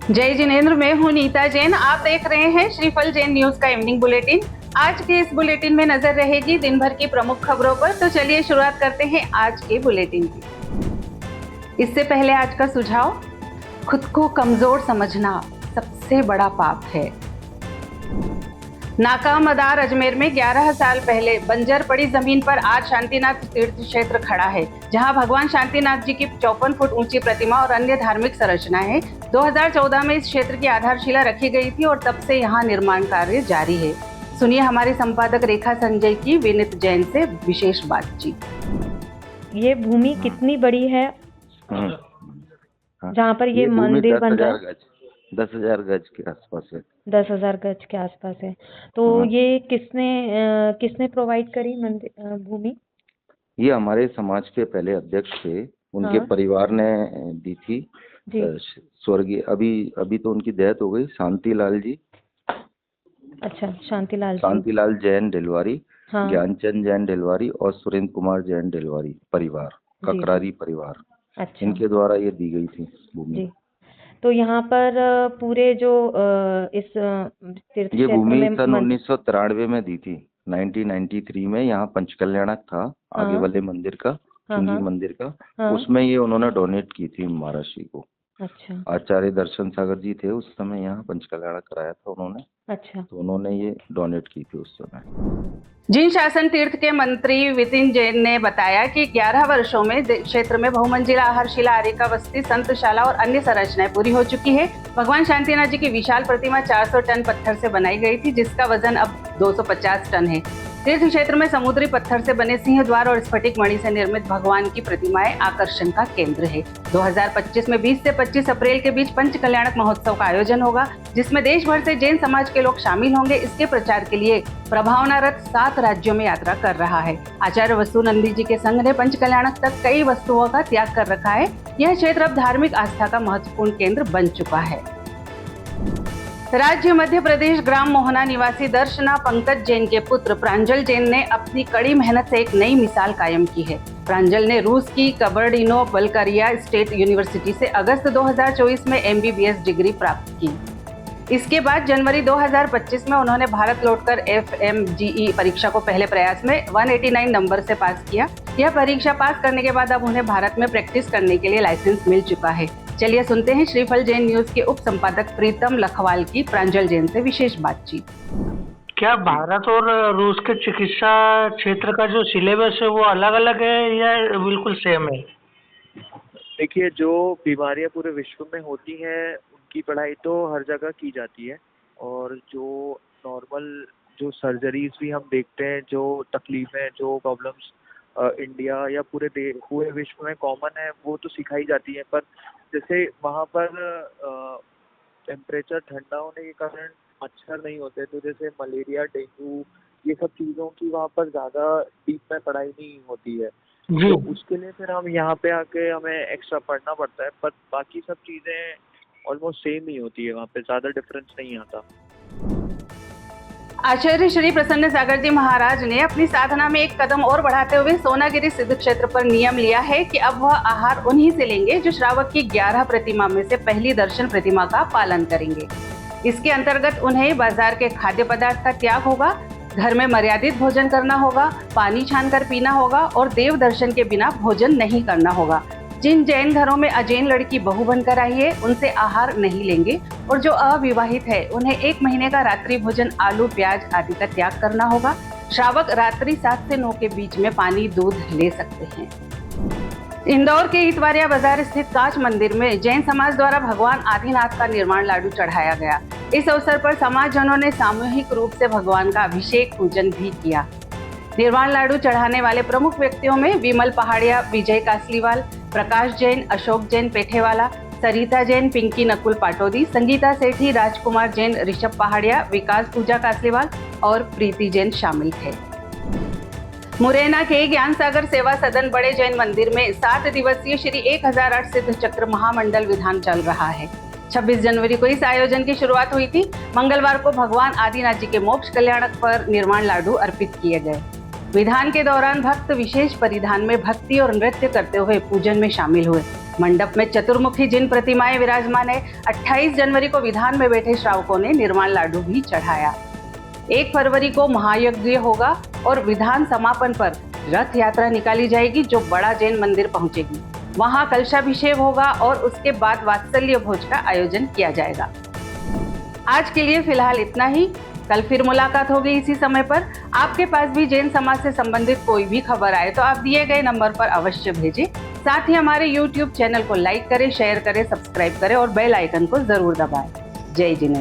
जय जिनेंद्र, मैं हूं नीता जैन। आप देख रहे हैं श्रीफल जैन न्यूज का इवनिंग बुलेटिन। आज के इस बुलेटिन में नजर रहेगी दिन भर की प्रमुख खबरों पर। तो चलिए शुरुआत करते हैं आज के बुलेटिन की। इससे पहले आज का सुझाव, खुद को कमजोर समझना सबसे बड़ा पाप है। नाका मदार अजमेर में 11 साल पहले बंजर पड़ी जमीन पर आज शांतिनाथ तीर्थ क्षेत्र खड़ा है, जहां भगवान शांतिनाथ जी की 54 फुट ऊंची प्रतिमा और अन्य धार्मिक संरचना है। 2014 में इस क्षेत्र की आधारशिला रखी गई थी और तब से यहां निर्माण कार्य जारी है। सुनिए हमारे संपादक रेखा संजय की विनीत जैन से विशेष बातचीत। ये भूमि कितनी बड़ी है जहाँ पर ये मंदिर बन रहा है? 10,000 गज के आसपास है। 10,000 गज के आसपास है। तो ये किसने प्रोवाइड करी मंदिर भूमि? ये हमारे समाज के पहले अध्यक्ष थे, उनके परिवार ने दी थी। स्वर्गीय अभी तो उनकी डेथ हो गई, शांतिलाल जी। अच्छा, शांतिलाल जैन ढिलवारी, ज्ञानचंद जैन ढिलवारी और सुरेंद्र कुमार जैन ढिलवारी परिवार, ककरारी परिवार। अच्छा। इनके द्वारा ये दी गई थी भूमि। तो यहाँ पर पूरे जो इस तीर्थ ये भूमि सन 1993 में दी थी। 1993 में यहाँ पंचकल्याणक था, आगे वाले मंदिर का, चुंगी मंदिर का, उसमें ये उन्होंने डोनेट की थी महाराज जी को। अच्छा। आचार्य दर्शन सागर जी थे उस समय, यहाँ पंचकल्याणक कराया था उन्होंने। अच्छा। तो उन्होंने ये डोनेट की थी उस समय। जिन शासन तीर्थ के मंत्री वितिन जैन ने बताया कि 11 वर्षों में क्षेत्र में बहुमंजिला आहारशिला, आरिका बस्ती, संतशाला और अन्य संरचनाएं पूरी हो चुकी है। भगवान शांतिनाथ जी की विशाल प्रतिमा 400 टन पत्थर से बनाई गई थी, जिसका वजन अब 250 टन है। तीर्थ क्षेत्र में समुद्री पत्थर से बने सिंह द्वार और स्फटिक मणि से निर्मित भगवान की प्रतिमाएं आकर्षण का केंद्र है। 2025 में 20 से 25 अप्रैल के बीच पंच कल्याणक महोत्सव का आयोजन होगा, जिसमें देश भर से जैन समाज के लोग शामिल होंगे। इसके प्रचार के लिए प्रभावना रथ 7 राज्यों में यात्रा कर रहा है। आचार्य वसुनंदी जी के संघ ने पंच कल्याणक तक कई वस्तुओं का त्याग कर रखा है। यह क्षेत्र अब धार्मिक आस्था का महत्वपूर्ण केंद्र बन चुका है। राज्य मध्य प्रदेश ग्राम मोहना निवासी दर्शना पंकज जैन के पुत्र प्रांजल जैन ने अपनी कड़ी मेहनत से एक नई मिसाल कायम की है। प्रांजल ने रूस की कबर्डिनो बल्कारिया स्टेट यूनिवर्सिटी से अगस्त 2024 में MBBS डिग्री प्राप्त की। इसके बाद जनवरी 2025 में उन्होंने भारत लौटकर FMGE परीक्षा को पहले प्रयास में 189 नंबर से पास किया। यह परीक्षा पास करने के बाद अब उन्हें भारत में प्रैक्टिस करने के लिए लाइसेंस मिल चुका है। चलिए सुनते हैं श्रीफल जैन न्यूज के उप संपादक प्रीतम लखवाल की प्रांजल जैन से विशेष बातचीत। क्या भारत और रूस के चिकित्सा क्षेत्र का जो सिलेबस है वो अलग अलग है या बिल्कुल सेम है? देखिए, जो बीमारियां पूरे विश्व में होती हैं उनकी पढ़ाई तो हर जगह की जाती है, और जो नॉर्मल जो सर्जरीज भी हम देखते हैं, जो तकलीफें, जो प्रॉब्लम्स इंडिया या पूरे विश्व में कॉमन है, वो तो सिखाई जाती है। पर जैसे वहाँ पर टेम्परेचर ठंडा होने के कारण मच्छर नहीं होते, तो जैसे मलेरिया, डेंगू, ये सब चीज़ों की वहाँ पर ज़्यादा डीप में पढ़ाई नहीं होती है। तो उसके लिए फिर हम यहाँ पे आके हमें एक्स्ट्रा पढ़ना पड़ता है, पर बाकी सब चीज़ें ऑलमोस्ट सेम ही होती है, वहाँ पे ज़्यादा डिफरेंस नहीं आता। आचार्य श्री प्रसन्न सागर जी महाराज ने अपनी साधना में एक कदम और बढ़ाते हुए सोनागिरी सिद्ध क्षेत्र पर नियम लिया है कि अब वह आहार उन्हीं से लेंगे जो श्रावक की 11 प्रतिमा में से पहली दर्शन प्रतिमा का पालन करेंगे। इसके अंतर्गत उन्हें बाजार के खाद्य पदार्थ का त्याग होगा, घर में मर्यादित भोजन करना होगा, पानी छानकर पीना होगा और देव दर्शन के बिना भोजन नहीं करना होगा। जिन जैन घरों में अजैन लड़की बहू बनकर आई है उनसे आहार नहीं लेंगे, और जो अविवाहित है उन्हें 1 महीने का रात्रि भोजन आलू, प्याज आदि का त्याग करना होगा। श्रावक रात्रि 7 से 9 के बीच में पानी, दूध ले सकते हैं। इंदौर के इतवारिया बाजार स्थित कांच मंदिर में जैन समाज द्वारा भगवान आदिनाथ का निर्माण लाडू चढ़ाया गया। इस अवसर पर समाजजनों ने सामूहिक रूप से भगवान का अभिषेक पूजन भी किया। निर्वाण लाडू चढ़ाने वाले प्रमुख व्यक्तियों में विमल पहाड़िया, विजय कासलीवाल, प्रकाश जैन, अशोक जैन पेठेवाला, सरिता जैन, पिंकी नकुल पाटोदी, संगीता सेठी, राजकुमार जैन, ऋषभ पहाड़िया, विकास पूजा कासलीवाल और प्रीति जैन शामिल थे। मुरैना के ज्ञान सागर सेवा सदन बड़े जैन मंदिर में 7 दिवसीय श्री 1008 सिद्ध चक्र महामंडल विधान चल रहा है। 26 जनवरी को इस आयोजन की शुरुआत हुई थी। मंगलवार को भगवान आदिनाथ जी के मोक्ष कल्याणक पर निर्वाण लाडू अर्पित किए गए। विधान के दौरान भक्त विशेष परिधान में भक्ति और नृत्य करते हुए पूजन में शामिल हुए। मंडप में चतुर्मुखी जिन प्रतिमाएं विराजमान है। 28 जनवरी को विधान में बैठे श्रावकों ने निर्माण लाडू भी चढ़ाया। 1 फरवरी को महायज्ञ होगा और विधान समापन पर रथ यात्रा निकाली जाएगी जो बड़ा जैन मंदिर पहुंचेगी। वहां कलशाभिषेक होगा और उसके बाद वात्सल्य भोज का आयोजन किया जाएगा। आज के लिए फिलहाल इतना ही। कल फिर मुलाकात होगी इसी समय पर। आपके पास भी जैन समाज से संबंधित कोई भी खबर आए तो आप दिए गए नंबर पर अवश्य भेजें। साथ ही हमारे YouTube चैनल को लाइक करें, शेयर करें, सब्सक्राइब करें और बेल आइकन को जरूर दबाएं। जय जिनेंद्र।